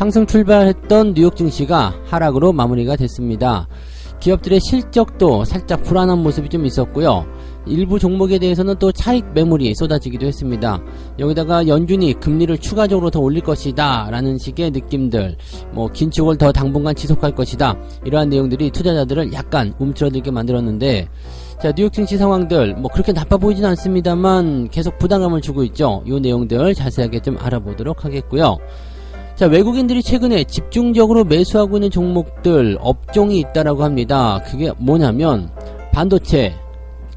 상승 출발했던 뉴욕 증시가 하락으로 마무리가 됐습니다. 기업들의 실적도 살짝 불안한 모습이 좀 있었고요. 일부 종목에 대해서는 또 차익 매물이 쏟아지기도 했습니다. 여기다가 연준이 금리를 추가적으로 더 올릴 것이다 라는 식의 느낌들, 긴축을 더 당분간 지속할 것이다, 이러한 내용들이 투자자들을 약간 움츠러들게 만들었는데, 자, 뉴욕 증시 상황들 그렇게 나빠 보이진 않습니다만 계속 부담감을 주고 있죠. 이 내용들 자세하게 좀 알아보도록 하겠고요. 자, 외국인들이 최근에 집중적으로 매수하고 있는 종목들, 업종이 있다라고 합니다. 그게 뭐냐면 반도체,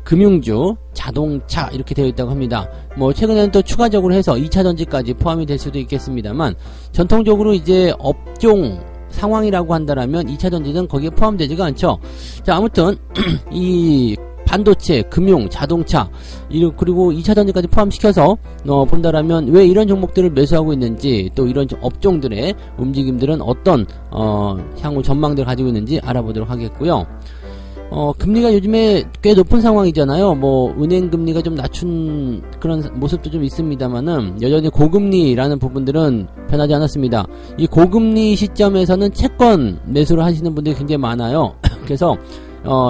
금융주, 자동차 이렇게 되어 있다고 합니다. 최근에는 또 추가적으로 해서 2차전지까지 포함이 될 수도 있겠습니다만, 전통적으로 이제 업종 상황이라고 한다라면 2차전지는 거기에 포함되지가 않죠. 자, 아무튼 이 반도체, 금융, 자동차, 그리고 2차전지까지 포함시켜서 본다라면 왜 이런 종목들을 매수하고 있는지, 또 이런 업종들의 움직임들은 어떤 향후 전망들을 가지고 있는지 알아보도록 하겠고요. 금리가 요즘에 꽤 높은 상황이잖아요. 은행 금리가 좀 낮춘 그런 모습도 좀 있습니다만은, 여전히 고금리라는 부분들은 변하지 않았습니다. 이 고금리 시점에서는 채권 매수를 하시는 분들이 굉장히 많아요. 그래서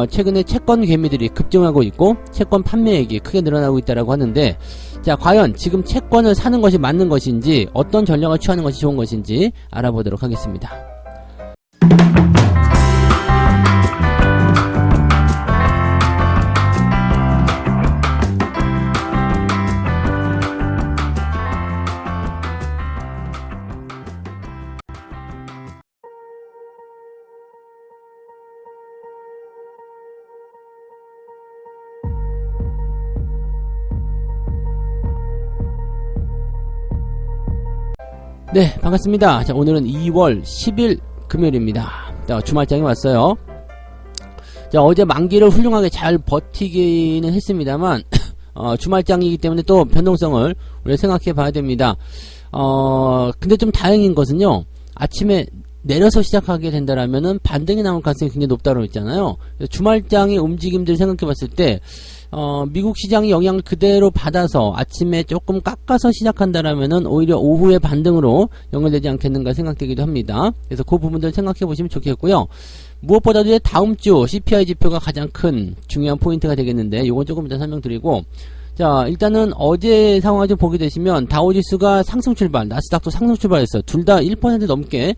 최근에 채권 개미들이 급증하고 있고 채권 판매액이 크게 늘어나고 있다라고 하는데, 자, 과연 지금 채권을 사는 것이 맞는 것인지, 어떤 전략을 취하는 것이 좋은 것인지 알아보도록 하겠습니다. 네, 반갑습니다. 자, 오늘은 2월 10일 금요일입니다. 자, 주말장이 왔어요. 자, 어제 만기를 훌륭하게 잘 버티기는 했습니다만 주말장이기 때문에 또 변동성을 우리가 생각해 봐야 됩니다. 근데 좀 다행인 것은요, 아침에 내려서 시작하게 된다라면은 반등이 나올 가능성이 굉장히 높다고 했잖아요. 주말장의 움직임들을 생각해 봤을 때 미국 시장이 영향을 그대로 받아서 아침에 조금 깎아서 시작한다라면은 오히려 오후에 반등으로 연결되지 않겠는가 생각되기도 합니다. 그래서 그 부분들 생각해 보시면 좋겠고요. 무엇보다도 다음 주 CPI 지표가 가장 큰 중요한 포인트가 되겠는데, 이건 조금 이따 설명드리고, 자, 일단은 어제 상황을 좀 보게 되시면 다우지수가 상승 출발, 나스닥도 상승 출발했어요. 둘 다 1% 넘게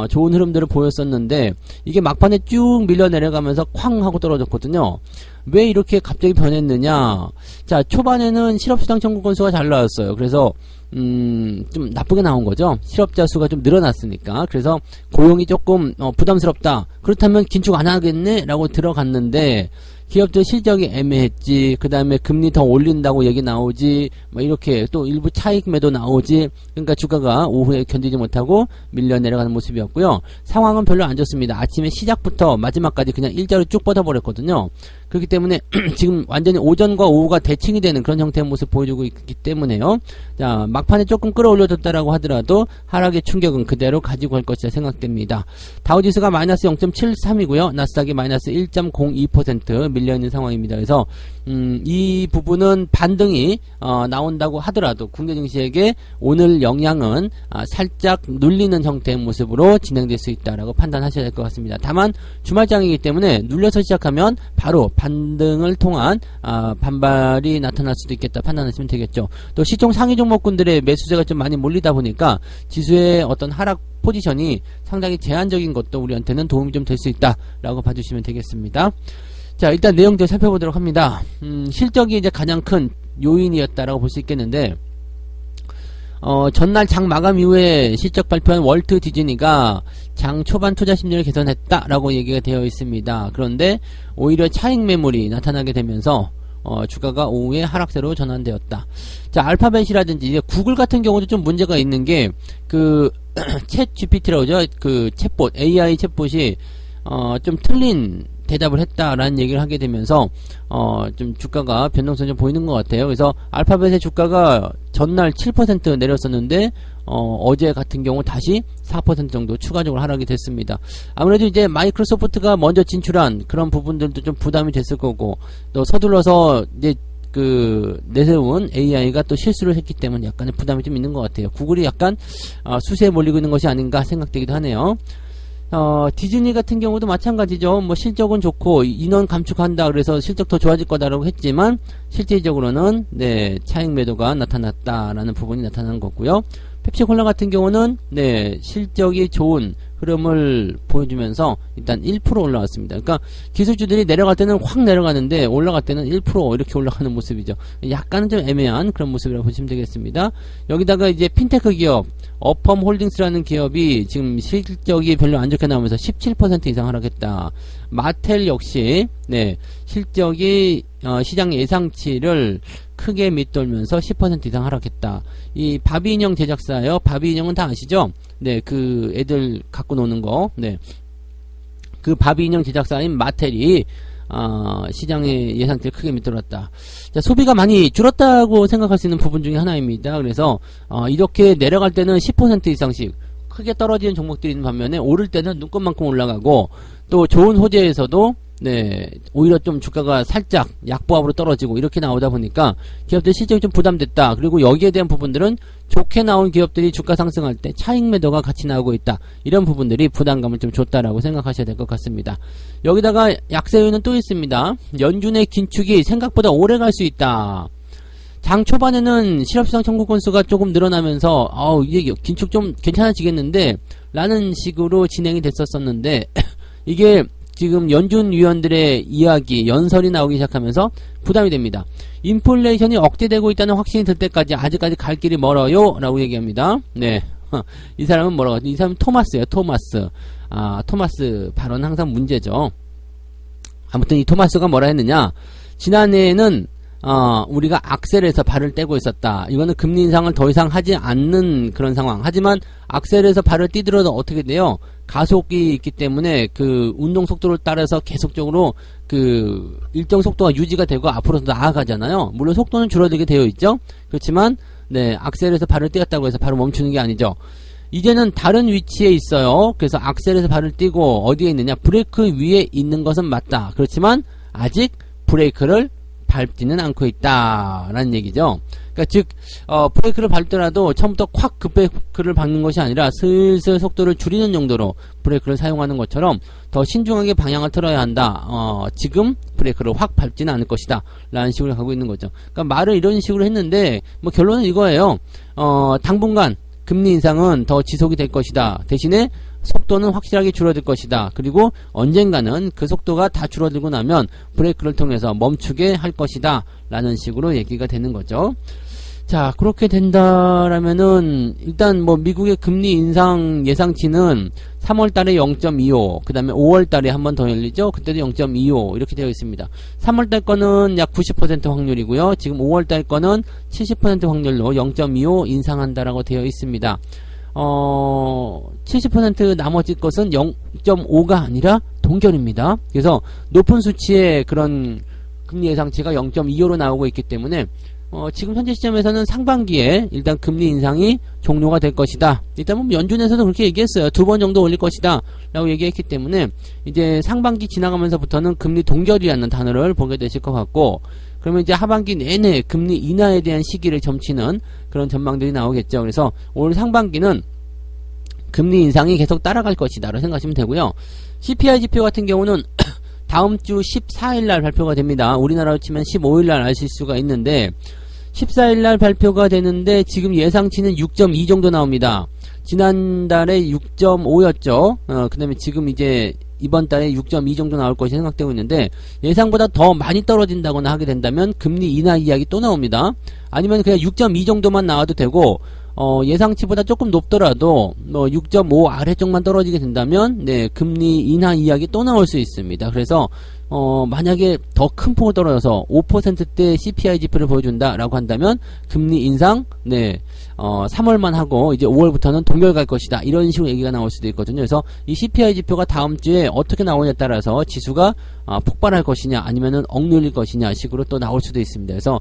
좋은 흐름들을 보였었는데, 이게 막판에 쭉 밀려 내려가면서 쾅 하고 떨어졌거든요. 왜 이렇게 갑자기 변했느냐? 자, 초반에는 실업수당 청구 건수가 잘 나왔어요. 그래서 좀 나쁘게 나온 거죠. 실업자 수가 좀 늘어났으니까. 그래서 고용이 조금 부담스럽다. 그렇다면 긴축 안 하겠네? 라고 들어갔는데, 기업들 실적이 애매했지, 그 다음에 금리 더 올린다고 얘기 나오지, 이렇게 또 일부 차익 매도 나오지, 그러니까 주가가 오후에 견디지 못하고 밀려 내려가는 모습이었고요. 상황은 별로 안 좋습니다. 아침에 시작부터 마지막까지 그냥 일자로 쭉 뻗어버렸거든요. 그렇기 때문에 지금 완전히 오전과 오후가 대칭이 되는 그런 형태의 모습 보여주고 있기 때문에요. 자, 막판에 조금 끌어올려줬다라고 하더라도 하락의 충격은 그대로 가지고 갈 것이라 생각됩니다. 다우지수가 마이너스 0.73이고요. 나스닥이 마이너스 1.02% 밀려있는 상황입니다. 그래서 이 부분은 반등이 나온다고 하더라도 국내 증시에게 오늘 영향은 살짝 눌리는 형태의 모습으로 진행될 수 있다라고 판단하셔야 될 것 같습니다. 다만 주말장이기 때문에 눌려서 시작하면 바로 반등을 통한 반발이 나타날 수도 있겠다 판단하시면 되겠죠. 또 시총 상위 종목군들의 매수세가 좀 많이 몰리다 보니까 지수의 어떤 하락 포지션이 상당히 제한적인 것도 우리한테는 도움이 좀 될 수 있다라고 봐주시면 되겠습니다. 자, 일단 내용들 살펴보도록 합니다. 실적이 이제 가장 큰 요인이었다라고 볼 수 있겠는데, 전날 장 마감 이후에 실적 발표한 월트 디즈니가 장 초반 투자 심리를 개선했다라고 얘기가 되어 있습니다. 그런데 오히려 차익 매물이 나타나게 되면서 주가가 오후에 하락세로 전환되었다. 자, 알파벳이라든지 이제 구글 같은 경우도 좀 문제가 있는 게, 챗 GPT라고 하죠. 챗봇, AI 챗봇이 좀 틀린 대답을 했다라는 얘기를 하게 되면서 좀 주가가 변동성이 좀 보이는 것 같아요. 그래서 알파벳의 주가가 전날 7% 내렸었는데 어제 같은 경우 다시 4% 정도 추가적으로 하락이 됐습니다. 아무래도 이제 마이크로소프트가 먼저 진출한 그런 부분들도 좀 부담이 됐을 거고, 또 서둘러서 이제 내세운 AI가 또 실수를 했기 때문에 약간의 부담이 좀 있는 것 같아요. 구글이 약간 수세에 몰리고 있는 것이 아닌가 생각되기도 하네요. 디즈니 같은 경우도 마찬가지죠. 뭐 실적은 좋고 인원 감축한다 그래서 실적 더 좋아질 거다라고 했지만 실질적으로는 네, 차익 매도가 나타났다라는 부분이 나타난 거고요. 펩시콜라 같은 경우는 네, 실적이 좋은 흐름을 보여주면서 일단 1% 올라왔습니다. 그러니까 기술주들이 내려갈 때는 확 내려가는데 올라갈 때는 1% 이렇게 올라가는 모습이죠. 약간은 좀 애매한 그런 모습이라고 보시면 되겠습니다. 여기다가 이제 핀테크 기업 어펌 홀딩스라는 기업이 지금 실적이 별로 안 좋게 나오면서 17% 이상 하락했다. 마텔 역시 네, 실적이 시장 예상치를 크게 밑돌면서 10% 이상 하락했다. 이 바비 인형 제작사예요. 바비 인형은 다 아시죠? 네, 그 애들 갖고 노는 거. 네, 그 바비 인형 제작사인 마텔이 시장의 예상치를 크게 밑돌았다. 자, 소비가 많이 줄었다고 생각할 수 있는 부분 중에 하나입니다. 그래서 이렇게 내려갈 때는 10% 이상씩 크게 떨어지는 종목들이 있는 반면에 오를 때는 눈꽃만큼 올라가고 또 좋은 호재에서도 네, 오히려 좀 주가가 살짝 약보합으로 떨어지고 이렇게 나오다 보니까 기업들 실적이 좀 부담됐다. 그리고 여기에 대한 부분들은 좋게 나온 기업들이 주가 상승할 때 차익 매도가 같이 나오고 있다. 이런 부분들이 부담감을 좀 줬다라고 생각하셔야 될 것 같습니다. 여기다가 약세 요인은 또 있습니다. 연준의 긴축이 생각보다 오래 갈 수 있다. 장 초반에는 실업시장 청구 건수가 조금 늘어나면서 이게 긴축 좀 괜찮아지겠는데 라는 식으로 진행이 됐었는데 이게 지금 연준 위원들의 이야기, 연설이 나오기 시작하면서 부담이 됩니다. 인플레이션이 억제되고 있다는 확신이 들 때까지 아직까지 갈 길이 멀어요 라고 얘기합니다. 네, 이 사람은 뭐라고 하죠? 이 사람은 토마스예요. 토마스. 토마스 발언 항상 문제죠. 아무튼 이 토마스가 뭐라 했느냐, 지난해에는 우리가 악셀에서 발을 떼고 있었다. 이거는 금리 인상을 더 이상 하지 않는 그런 상황. 하지만 악셀에서 발을 떼더라도 어떻게 돼요? 가속이 있기 때문에 그 운동 속도를 따라서 계속적으로 그 일정 속도가 유지가 되고 앞으로 나아가잖아요. 물론 속도는 줄어들게 되어 있죠. 그렇지만 네, 악셀에서 발을 떼었다고 해서 바로 멈추는 게 아니죠. 이제는 다른 위치에 있어요. 그래서 악셀에서 발을 떼고 어디에 있느냐? 브레이크 위에 있는 것은 맞다. 그렇지만 아직 브레이크를 밟지는 않고 있다라는 얘기죠. 그러니까 즉 브레이크를 밟더라도 처음부터 콱 급브레이크를 밟는 것이 아니라 슬슬 속도를 줄이는 용도로 브레이크를 사용하는 것처럼 더 신중하게 방향을 틀어야 한다. 지금 브레이크를 확 밟지는 않을 것이다 라는 식으로 가고 있는 거죠. 그러니까 말을 이런 식으로 했는데 뭐 결론은 이거예요. 당분간 금리 인상은 더 지속이 될 것이다. 대신에 속도는 확실하게 줄어들 것이다. 그리고 언젠가는 그 속도가 다 줄어들고 나면 브레이크를 통해서 멈추게 할 것이다 라는 식으로 얘기가 되는 거죠. 자, 그렇게 된다라면은 일단 뭐 미국의 금리 인상 예상치는 3월 달에 0.25, 그 다음에 5월 달에 한 번 더 열리죠. 그때도 0.25 이렇게 되어 있습니다. 3월 달 거는 약 90% 확률이고요. 지금 5월 달 거는 70% 확률로 0.25 인상한다라고 되어 있습니다. 70% 나머지 것은 0.5가 아니라 동결입니다. 그래서 높은 수치의 그런 금리 예상치가 0.25로 나오고 있기 때문에 지금 현재 시점에서는 상반기에 일단 금리 인상이 종료가 될 것이다. 일단 뭐 연준에서도 그렇게 얘기했어요. 2번 정도 올릴 것이다 라고 얘기했기 때문에 이제 상반기 지나가면서부터는 금리 동결이라는 단어를 보게 되실 것 같고, 그러면 이제 하반기 내내 금리 인하에 대한 시기를 점치는 그런 전망들이 나오겠죠. 그래서 올 상반기는 금리 인상이 계속 따라갈 것이다 라고 생각하시면 되고요. CPI 지표 같은 경우는 다음 주 14일날 발표가 됩니다. 우리나라로 치면 15일날 아실 수가 있는데 14일날 발표가 되는데 지금 예상치는 6.2 정도 나옵니다. 지난달에 6.5였죠. 그 다음에 지금 이제 이번 달에 6.2 정도 나올 것이 생각되고 있는데, 예상보다 더 많이 떨어진다거나 하게 된다면 금리 인하 이야기 또 나옵니다. 아니면 그냥 6.2 정도만 나와도 되고, 예상치보다 조금 높더라도 6.5 아래쪽만 떨어지게 된다면 네, 금리 인하 이야기 또 나올 수 있습니다. 그래서 만약에 더 큰 폭으로 떨어져서 5%대 CPI 지표를 보여준다라고 한다면 금리 인상 네, 3월만 하고 이제 5월부터는 동결 갈 것이다 이런 식으로 얘기가 나올 수도 있거든요. 그래서 이 CPI 지표가 다음 주에 어떻게 나오냐에 따라서 지수가 폭발할 것이냐 아니면은 억눌릴 것이냐 식으로 또 나올 수도 있습니다. 그래서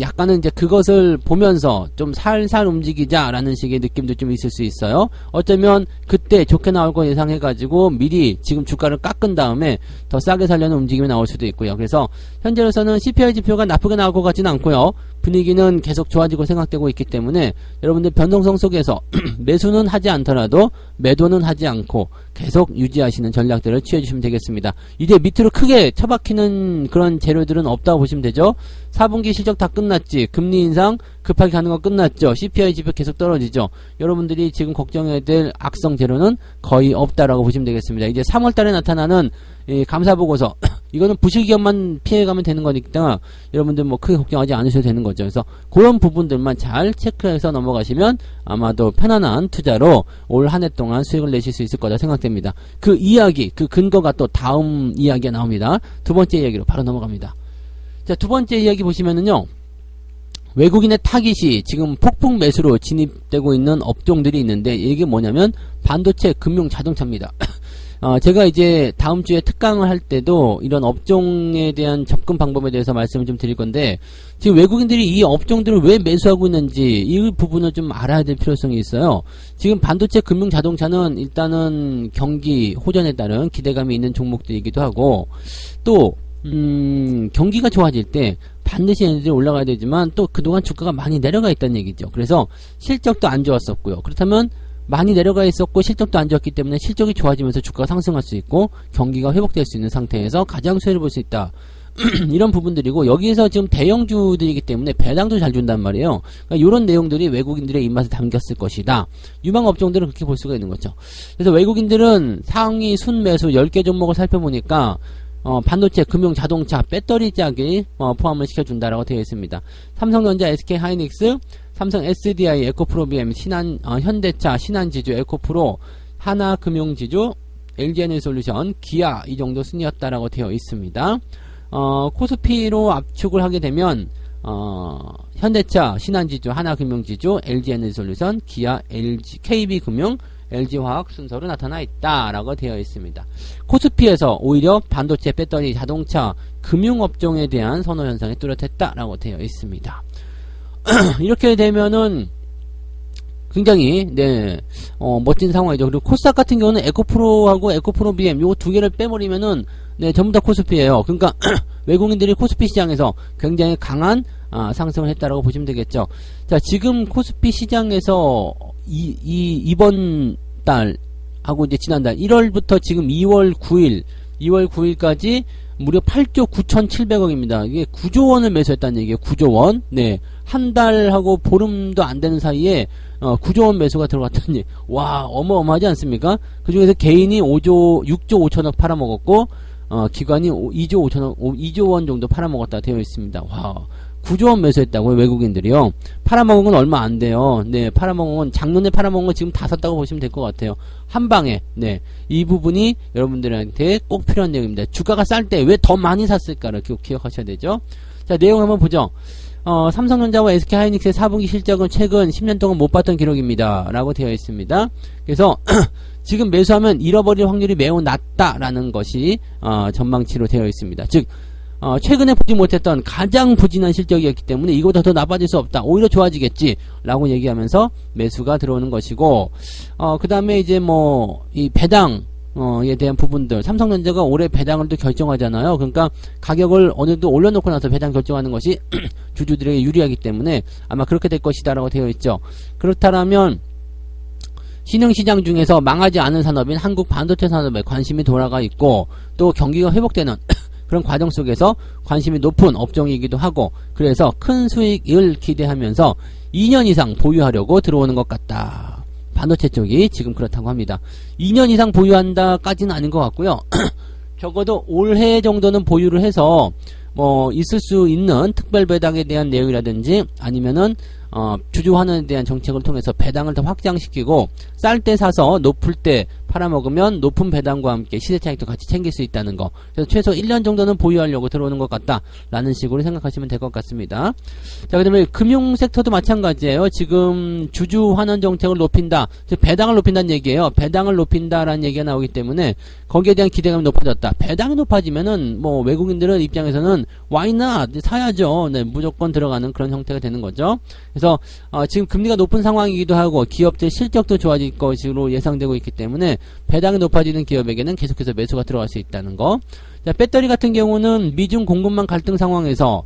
약간은 이제 그것을 보면서 좀 살살 움직이자라는 식의 느낌도 좀 있을 수 있어요. 어쩌면 그때 좋게 나올 거 예상해가지고 미리 지금 주가를 깎은 다음에 더 싸게 살려는 하는 움직임이 나올 수도 있고요. 그래서 현재로서는 CPI 지표가 나쁘게 나올 것 같지는 않고요. 분위기는 계속 좋아지고 생각되고 있기 때문에 여러분들 변동성 속에서 매수는 하지 않더라도 매도는 하지 않고 계속 유지하시는 전략들을 취해주시면 되겠습니다. 이제 밑으로 크게 처박히는 그런 재료들은 없다고 보시면 되죠. 4분기 실적 다 끝났지. 금리 인상 급하게 가는 거 끝났죠. CPI 지표 계속 떨어지죠. 여러분들이 지금 걱정해야 될 악성 재료는 거의 없다라고 보시면 되겠습니다. 이제 3월달에 나타나는 이 감사보고서 이거는 부실기업만 피해가면 되는 거니까 여러분들 뭐 크게 걱정하지 않으셔도 되는 거죠. 그래서 그런 부분들만 잘 체크해서 넘어가시면 아마도 편안한 투자로 올 한 해 동안 수익을 내실 수 있을 거다 생각됩니다. 그 이야기, 그 근거가 또 다음 이야기가 나옵니다. 두 번째 이야기로 바로 넘어갑니다. 자, 두 번째 이야기 보시면은요, 외국인의 타깃이 지금 폭풍 매수로 진입되고 있는 업종들이 있는데 이게 뭐냐면 반도체, 금융, 자동차입니다. 제가 이제 다음 주에 특강을 할 때도 이런 업종에 대한 접근 방법에 대해서 말씀을 좀 드릴 건데, 지금 외국인들이 이 업종들을 왜 매수하고 있는지 이 부분을 좀 알아야 될 필요성이 있어요. 지금 반도체, 금융, 자동차는 일단은 경기 호전에 따른 기대감이 있는 종목들이기도 하고, 또 경기가 좋아질 때 반드시 얘네들이 올라가야 되지만 또 그동안 주가가 많이 내려가 있다는 얘기죠. 그래서 실적도 안 좋았었고요. 그렇다면 많이 내려가 있었고 실적도 안 좋았기 때문에 실적이 좋아지면서 주가가 상승할 수 있고 경기가 회복될 수 있는 상태에서 가장 수혜를 볼 수 있다. 이런 부분들이고, 여기에서 지금 대형주들이기 때문에 배당도 잘 준단 말이에요. 그러니까 이런 내용들이 외국인들의 입맛에 담겼을 것이다. 유망 업종들은 그렇게 볼 수가 있는 거죠. 그래서 외국인들은 상위 순매수 10개 종목을 살펴보니까 반도체, 금융, 자동차, 배터리 짝이 포함을 시켜준다라고 되어 있습니다. 삼성전자, SK하이닉스, 삼성 SDI, 에코프로비엠, 현대차, 신한지주, 에코프로, 하나금융지주, LG에너지솔루션, 기아 이 정도 순이었다라고 되어 있습니다. 코스피로 압축을 하게 되면 현대차, 신한지주, 하나금융지주, LG에너지솔루션, 기아, KB금융, LG화학 순서로 나타나 있다라고 되어 있습니다. 코스피에서 오히려 반도체, 배터리, 자동차, 금융업종에 대한 선호 현상이 뚜렷했다라고 되어 있습니다. 이렇게 되면은 굉장히 멋진 상황이죠. 그리고 코스닥 같은 경우는 에코프로하고 에코프로비엠 요 두 개를 빼버리면은 전부 다 코스피예요. 그러니까 외국인들이 코스피 시장에서 굉장히 강한 상승을 했다라고 보시면 되겠죠. 자, 지금 코스피 시장에서 이번 달하고 이제 지난달 1월부터 지금 2월 9일까지 무려 8조 9,700억입니다. 이게 9조 원을 매수했다는 얘기예요. 9조 원. 네. 한 달하고 보름도 안 되는 사이에 9조 원 매수가 들어갔다니. 와, 어마어마하지 않습니까? 그 중에서 개인이 6조 5천억 팔아먹었고, 기관이 2조 원 정도 팔아먹었다 되어 있습니다. 와. 9조 원 매수했다고요, 외국인들이요. 팔아먹은 건 얼마 안 돼요. 네, 작년에 팔아먹은 건 지금 다 샀다고 보시면 될 것 같아요. 한 방에. 네. 이 부분이 여러분들한테 꼭 필요한 내용입니다. 주가가 쌀 때 왜 더 많이 샀을까를 기억하셔야 되죠. 자, 내용 한번 보죠. 삼성전자와 SK하이닉스의 4분기 실적은 최근 10년 동안 못 봤던 기록입니다. 라고 되어 있습니다. 그래서, 지금 매수하면 잃어버릴 확률이 매우 낮다라는 것이, 전망치로 되어 있습니다. 즉, 최근에 보지 못했던 가장 부진한 실적이었기 때문에 이거보다 더 나빠질 수 없다. 오히려 좋아지겠지. 라고 얘기하면서 매수가 들어오는 것이고, 그 다음에 이제 이 배당, 에 대한 부분들. 삼성전자가 올해 배당을 또 결정하잖아요. 그러니까 가격을 어느 정도 올려놓고 나서 배당 결정하는 것이 주주들에게 유리하기 때문에 아마 그렇게 될 것이다. 라고 되어 있죠. 그렇다면, 신흥시장 중에서 망하지 않은 산업인 한국 반도체 산업에 관심이 돌아가 있고, 또 경기가 회복되는 그런 과정 속에서 관심이 높은 업종이기도 하고, 그래서 큰 수익을 기대하면서 2년 이상 보유하려고 들어오는 것 같다. 반도체 쪽이 지금 그렇다고 합니다. 2년 이상 보유한다까지는 아닌 것 같고요. 적어도 올해 정도는 보유를 해서 있을 수 있는 특별 배당에 대한 내용이라든지 아니면은 주주 환원에 대한 정책을 통해서 배당을 더 확장시키고, 쌀 때 사서 높을 때 팔아먹으면 높은 배당과 함께 시세 차익도 같이 챙길 수 있다는 거. 그래서 최소 1년 정도는 보유하려고 들어오는 것 같다 라는 식으로 생각하시면 될 것 같습니다. 자, 그 다음에 금융 섹터도 마찬가지예요. 지금 주주 환원 정책을 높인다, 즉 배당을 높인다는 얘기예요. 배당을 높인다라는 얘기가 나오기 때문에 거기에 대한 기대감이 높아졌다. 배당이 높아지면은 외국인들은 입장에서는 why not? 사야죠. 네, 무조건 들어가는 그런 형태가 되는 거죠. 그래서 지금 금리가 높은 상황이기도 하고 기업들 실적도 좋아질 것으로 예상되고 있기 때문에 배당이 높아지는 기업에게는 계속해서 매수가 들어갈 수 있다는 거. 자, 배터리 같은 경우는 미중 공급망 갈등 상황에서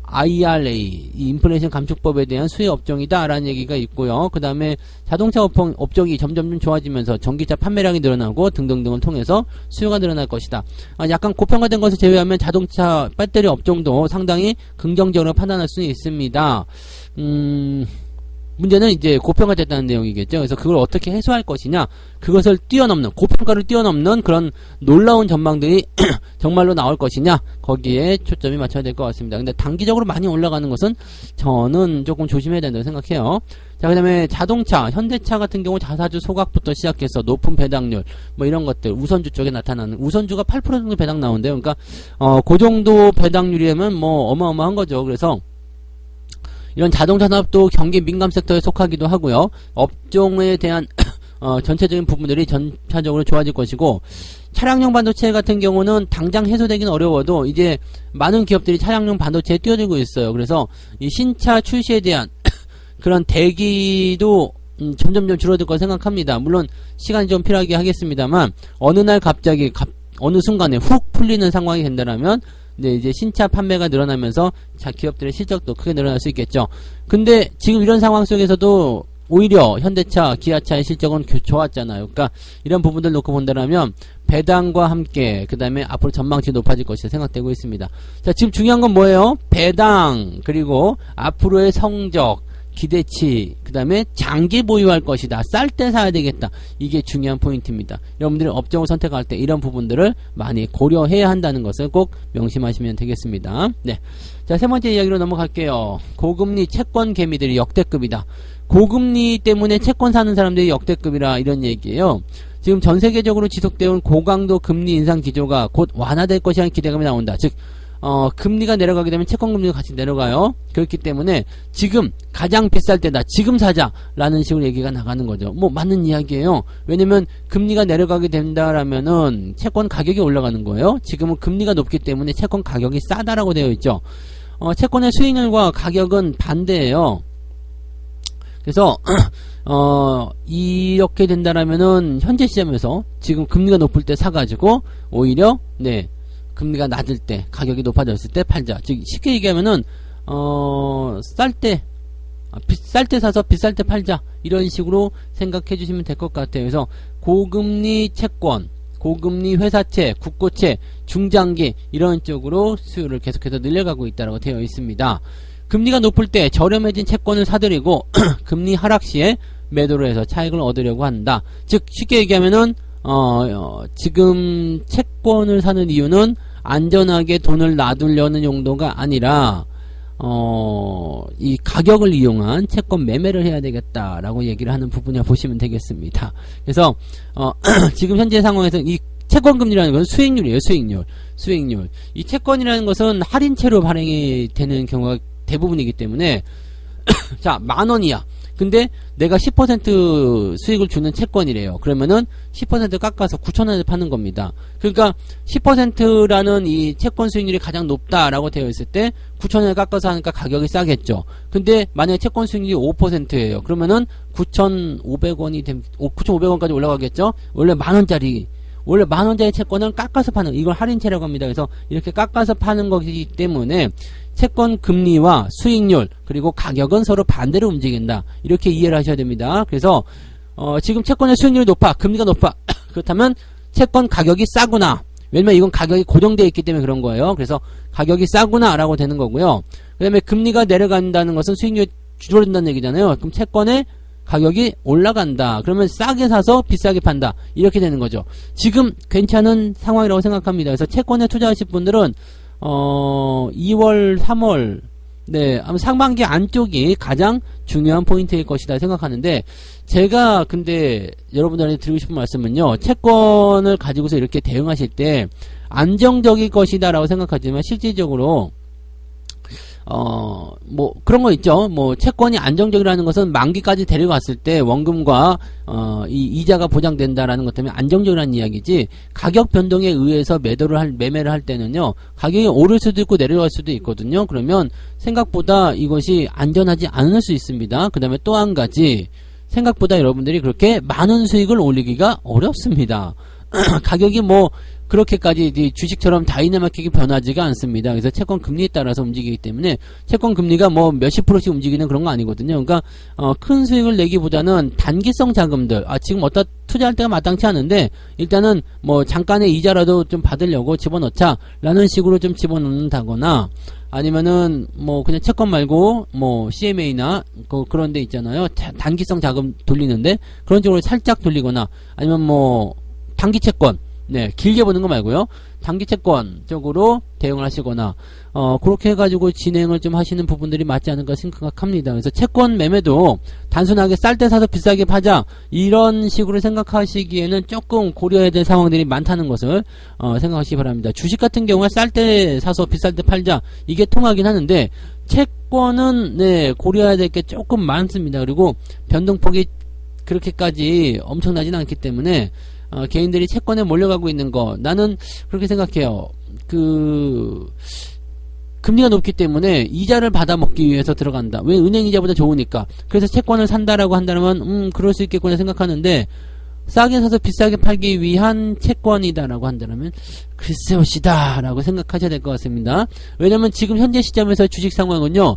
IRA, 이 인플레이션 감축법에 대한 수혜 업종이다라는 얘기가 있고요. 그 다음에 자동차 업종이 점점 좋아지면서 전기차 판매량이 늘어나고 등등등을 통해서 수요가 늘어날 것이다. 약간 고평가된 것을 제외하면 자동차 배터리 업종도 상당히 긍정적으로 판단할 수는 있습니다. 문제는 이제 고평가됐다는 내용이겠죠. 그래서 그걸 어떻게 해소할 것이냐, 그것을 뛰어넘는, 고평가를 뛰어넘는 그런 놀라운 전망들이 정말로 나올 것이냐, 거기에 초점이 맞춰야 될 것 같습니다. 근데 단기적으로 많이 올라가는 것은 저는 조금 조심해야 된다고 생각해요. 자, 그 다음에 자동차, 현대차 같은 경우 자사주 소각부터 시작해서 높은 배당률, 뭐 이런 것들, 우선주 쪽에 나타나는, 우선주가 8% 정도 배당 나오는데요. 그러니까, 그 정도 배당률이면 뭐 어마어마한 거죠. 그래서, 이런 자동차 산업도 경기 민감 섹터에 속하기도 하고요. 업종에 대한 전체적인 부분들이 전체적으로 좋아질 것이고, 차량용 반도체 같은 경우는 당장 해소되기는 어려워도 이제 많은 기업들이 차량용 반도체에 뛰어들고 있어요. 그래서 이 신차 출시에 대한 그런 대기도 점점 줄어들 거라 생각합니다. 물론 시간이 좀 필요하게 하겠습니다만, 어느 날 갑자기 어느 순간에 훅 풀리는 상황이 된다면 이제 신차 판매가 늘어나면서 기업들의 실적도 크게 늘어날 수 있겠죠. 근데 지금 이런 상황 속에서도 오히려 현대차, 기아차의 실적은 좋았잖아요. 그러니까 이런 부분들 놓고 본다면 배당과 함께 그 다음에 앞으로 전망치 높아질 것이 생각되고 있습니다. 자, 지금 중요한 건 뭐예요? 배당, 그리고 앞으로의 성적, 기대치, 그 다음에 장기 보유할 것이다. 쌀 때 사야 되겠다. 이게 중요한 포인트입니다. 여러분들이 업종을 선택할 때 이런 부분들을 많이 고려해야 한다는 것을 꼭 명심하시면 되겠습니다. 네. 자, 세 번째 이야기로 넘어갈게요. 고금리 채권 개미들이 역대급이다. 고금리 때문에 채권 사는 사람들이 역대급이라 이런 얘기예요. 지금 전 세계적으로 지속되어 온 고강도 금리 인상 기조가 곧 완화될 것이라는 기대감이 나온다. 즉, 금리가 내려가게 되면 채권금리도 같이 내려가요. 그렇기 때문에 지금 가장 비쌀 때다. 지금 사자라는 식으로 얘기가 나가는 거죠. 뭐 맞는 이야기예요. 왜냐면 금리가 내려가게 된다라면은 채권 가격이 올라가는 거예요. 지금은 금리가 높기 때문에 채권 가격이 싸다라고 되어 있죠. 채권의 수익률과 가격은 반대예요. 그래서 이렇게 된다라면은 현재 시점에서 지금 금리가 높을 때 사가지고 오히려 금리가 낮을 때, 가격이 높아졌을 때 팔자. 즉, 쉽게 얘기하면은, 쌀 때 사서 비쌀 때 팔자. 이런 식으로 생각해 주시면 될 것 같아요. 그래서, 고금리 채권, 고금리 회사채, 국고채, 중장기, 이런 쪽으로 수요를 계속해서 늘려가고 있다고 되어 있습니다. 금리가 높을 때 저렴해진 채권을 사들이고, 금리 하락 시에 매도를 해서 차익을 얻으려고 한다. 즉, 쉽게 얘기하면은, 지금 채권을 사는 이유는 안전하게 돈을 놔두려는 용도가 아니라, 이 가격을 이용한 채권 매매를 해야 되겠다라고 얘기를 하는 부분이라 보시면 되겠습니다. 그래서, 지금 현재 상황에서 이 채권금리라는 것은 수익률이에요, 수익률. 이 채권이라는 것은 할인채로 발행이 되는 경우가 대부분이기 때문에, 자, 10,000원이야. 근데 내가 10% 수익을 주는 채권이래요. 그러면은 10% 깎아서 9,000원에 파는 겁니다. 그러니까 10%라는 이 채권 수익률이 가장 높다라고 되어 있을 때 9,000원에 깎아서 하니까 가격이 싸겠죠. 근데 만약에 채권 수익률이 5%예요. 그러면은 9,500원까지 올라가겠죠. 원래 10,000원짜리 채권을 깎아서 파는, 이걸 할인채라고 합니다. 그래서 이렇게 깎아서 파는 거기 때문에 채권 금리와 수익률 그리고 가격은 서로 반대로 움직인다. 이렇게 이해를 하셔야 됩니다. 그래서 지금 채권의 수익률이 높아, 금리가 높아. 그렇다면 채권 가격이 싸구나. 왜냐면 이건 가격이 고정되어 있기 때문에 그런 거예요. 그래서 가격이 싸구나 라고 되는 거고요. 그 다음에 금리가 내려간다는 것은 수익률이 줄어든다는 얘기잖아요. 그럼 채권의 가격이 올라간다. 그러면 싸게 사서 비싸게 판다. 이렇게 되는 거죠. 지금 괜찮은 상황이라고 생각합니다. 그래서 채권에 투자하실 분들은 2월, 3월, 아마 상반기 안쪽이 가장 중요한 포인트일 것이다 생각하는데, 제가 근데 여러분들한테 드리고 싶은 말씀은요, 채권을 가지고서 이렇게 대응하실 때 안정적일 것이다 라고 생각하지만 실질적으로 뭐 그런 거 있죠. 뭐 채권이 안정적이라는 것은 만기까지 데려갔을 때 원금과 이 이자가 보장된다라는 것 때문에 안정적이라는 이야기지, 가격 변동에 의해서 매매를 할 때는요, 가격이 오를 수도 있고 내려갈 수도 있거든요. 그러면 생각보다 이것이 안전하지 않을 수 있습니다. 그 다음에 또 한 가지, 생각보다 여러분들이 그렇게 많은 수익을 올리기가 어렵습니다. 가격이 뭐 그렇게까지 주식처럼 다이나믹하게 변하지가 않습니다. 그래서 채권 금리에 따라서 움직이기 때문에 채권 금리가 뭐 몇십 프로씩 움직이는 그런 거 아니거든요. 그러니까 큰 수익을 내기보다는 단기성 자금들, 지금 어디다 투자할 때가 마땅치 않은데 일단은 뭐 잠깐의 이자라도 좀 받으려고 집어넣자 라는 식으로 좀 집어넣는다거나, 아니면은 뭐 그냥 채권 말고 뭐 CMA나 그런 데 있잖아요. 단기성 자금 돌리는데 그런 쪽으로 살짝 돌리거나, 아니면 뭐 단기 채권, 네, 길게 보는 거 말고요. 단기 채권 쪽으로 대응을 하시거나, 그렇게 해가지고 진행을 좀 하시는 부분들이 맞지 않을까 생각합니다. 그래서 채권 매매도 단순하게 쌀 때 사서 비싸게 파자, 이런 식으로 생각하시기에는 조금 고려해야 될 상황들이 많다는 것을, 생각하시기 바랍니다. 주식 같은 경우에 쌀 때 사서 비쌀 때 팔자, 이게 통하긴 하는데, 채권은, 네, 고려해야 될 게 조금 많습니다. 그리고 변동폭이 그렇게까지 엄청나진 않기 때문에, 개인들이 채권에 몰려가고 있는 거, 나는 그렇게 생각해요. 금리가 높기 때문에 이자를 받아 먹기 위해서 들어간다. 왜? 은행 이자보다 좋으니까. 그래서 채권을 산다라고 한다면, 그럴 수 있겠구나 생각하는데, 싸게 사서 비싸게 팔기 위한 채권이다라고 한다면, 글쎄요시다 라고 생각하셔야 될 것 같습니다. 왜냐면 지금 현재 시점에서 주식 상황은요,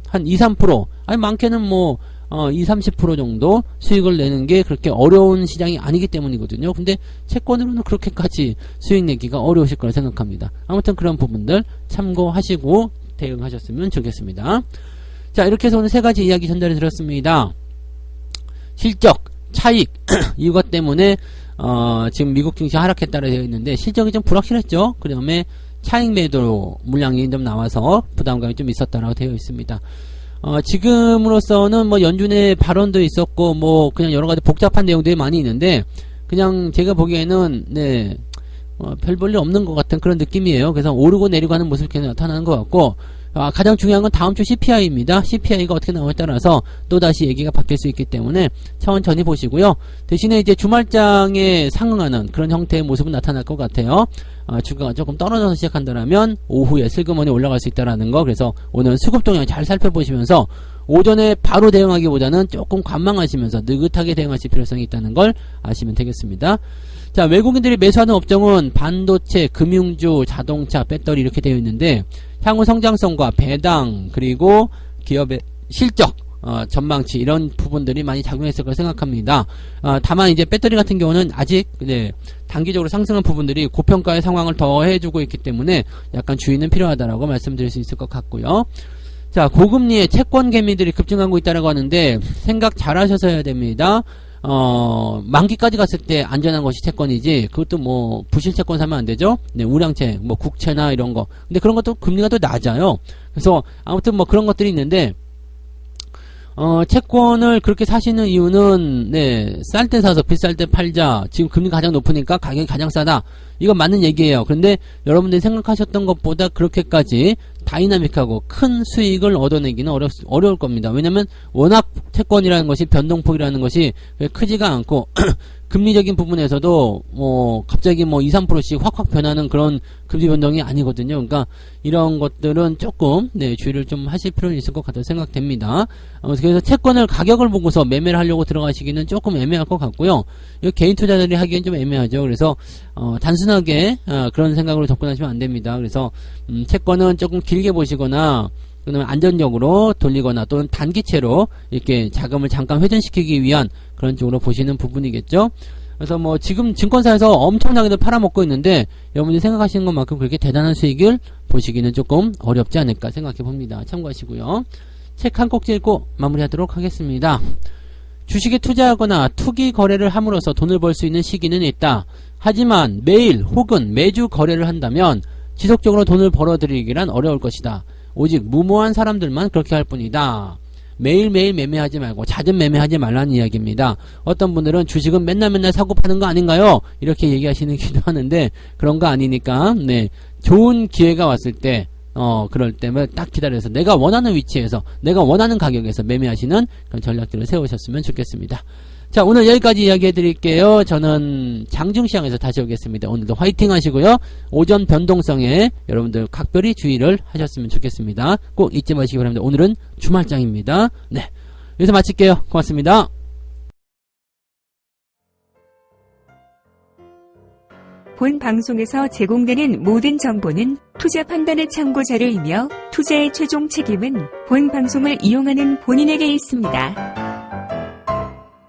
한 2, 3%, 아니 많게는 뭐, 20, 30% 정도 수익을 내는 게 그렇게 어려운 시장이 아니기 때문이거든요. 근데 채권으로는 그렇게까지 수익 내기가 어려우실 거라 생각합니다. 아무튼 그런 부분들 참고하시고 대응하셨으면 좋겠습니다. 자, 이렇게 해서 오늘 세 가지 이야기 전달해 드렸습니다. 실적, 차익, 이것 때문에 지금 미국 증시 하락했다고 되어 있는데 실적이 좀 불확실했죠. 그 다음에 차익 매도 물량이 좀 나와서 부담감이 좀 있었다라고 되어 있습니다. 지금으로서는 뭐 연준의 발언도 있었고 뭐 그냥 여러 가지 복잡한 내용들이 많이 있는데, 그냥 제가 보기에는 네, 별 볼일 없는 것 같은 그런 느낌이에요. 그래서 오르고 내리고 하는 모습이 계속 나타나는 것 같고, 가장 중요한 건 다음 주 CPI입니다. CPI가 어떻게 나오냐에 따라서 또다시 얘기가 바뀔 수 있기 때문에 천천히 보시고요. 대신에 이제 주말장에 상응하는 그런 형태의 모습은 나타날 것 같아요. 주가가 조금 떨어져서 시작한다면 오후에 슬그머니 올라갈 수 있다라는 거. 그래서 오늘 수급 동향 잘 살펴보시면서 오전에 바로 대응하기보다는 조금 관망하시면서 느긋하게 대응하실 필요성이 있다는 걸 아시면 되겠습니다. 자, 외국인들이 매수하는 업종은 반도체, 금융주, 자동차, 배터리 이렇게 되어 있는데, 향후 성장성과 배당, 그리고 기업의 실적, 전망치 이런 부분들이 많이 작용했을 거라 생각합니다. 다만 이제 배터리 같은 경우는 아직 네, 단기적으로 상승한 부분들이 고평가의 상황을 더 해주고 있기 때문에 약간 주의는 필요하다라고 말씀드릴 수 있을 것 같고요. 자, 고금리의 채권 개미들이 급증하고 있다라고 하는데 생각 잘 하셔서 해야 됩니다. 만기까지 갔을 때 안전한 것이 채권이지, 그것도 뭐 부실 채권 사면 안 되죠. 네, 우량채, 뭐 국채나 이런 거. 근데 그런 것도 금리가 더 낮아요. 그래서 아무튼 뭐 그런 것들이 있는데, 채권을 그렇게 사시는 이유는, 네, 쌀 때 사서 비쌀 때 팔자. 지금 금리가 가장 높으니까 가격이 가장 싸다. 이건 맞는 얘기예요. 그런데 여러분들이 생각하셨던 것보다 그렇게까지 다이나믹하고 큰 수익을 얻어내기는 어려울 겁니다. 왜냐면 워낙 채권이라는 것이 변동폭이라는 것이 크지가 않고 금리적인 부분에서도 갑자기 2, 3%씩 확확 변하는 그런 금리 변동이 아니거든요. 그러니까 이런 것들은 조금 네, 주의를 좀 하실 필요는 있을 것 같다고 생각됩니다. 그래서 채권을 가격을 보고서 매매를 하려고 들어가시기는 조금 애매할 것 같고요. 이거 개인 투자자들이 하기엔 좀 애매하죠. 그래서 단순하게 그런 생각으로 접근하시면 안 됩니다. 그래서 채권은 조금 길게 보시거나, 그다음에 안전적으로 돌리거나 또는 단기채로 이렇게 자금을 잠깐 회전시키기 위한 그런 쪽으로 보시는 부분이겠죠. 그래서 뭐 지금 증권사에서 엄청나게도 팔아먹고 있는데 여러분들이 생각하시는 것만큼 그렇게 대단한 수익을 보시기는 조금 어렵지 않을까 생각해 봅니다. 참고하시고요. 책 한 꼭지 읽고 마무리하도록 하겠습니다. 주식에 투자하거나 투기 거래를 함으로써 돈을 벌 수 있는 시기는 있다. 하지만 매일 혹은 매주 거래를 한다면 지속적으로 돈을 벌어들이기란 어려울 것이다. 오직 무모한 사람들만 그렇게 할 뿐이다. 매일매일 매매하지 말고 잦은 매매하지 말라는 이야기입니다. 어떤 분들은 주식은 맨날 사고 파는 거 아닌가요? 이렇게 얘기하시는 기도 하는데 그런 거 아니니까 네, 좋은 기회가 왔을 때 그럴 때면 딱 기다려서 내가 원하는 위치에서 내가 원하는 가격에서 매매하시는 그런 전략들을 세우셨으면 좋겠습니다. 자, 오늘 여기까지 이야기 해드릴게요. 저는 장중시장에서 다시 오겠습니다. 오늘도 화이팅 하시고요. 오전 변동성에 여러분들 각별히 주의를 하셨으면 좋겠습니다. 꼭 잊지 마시기 바랍니다. 오늘은 주말장입니다. 네, 여기서 마칠게요. 고맙습니다. 본 방송에서 제공되는 모든 정보는 투자 판단의 참고 자료이며 투자의 최종 책임은 본 방송을 이용하는 본인에게 있습니다.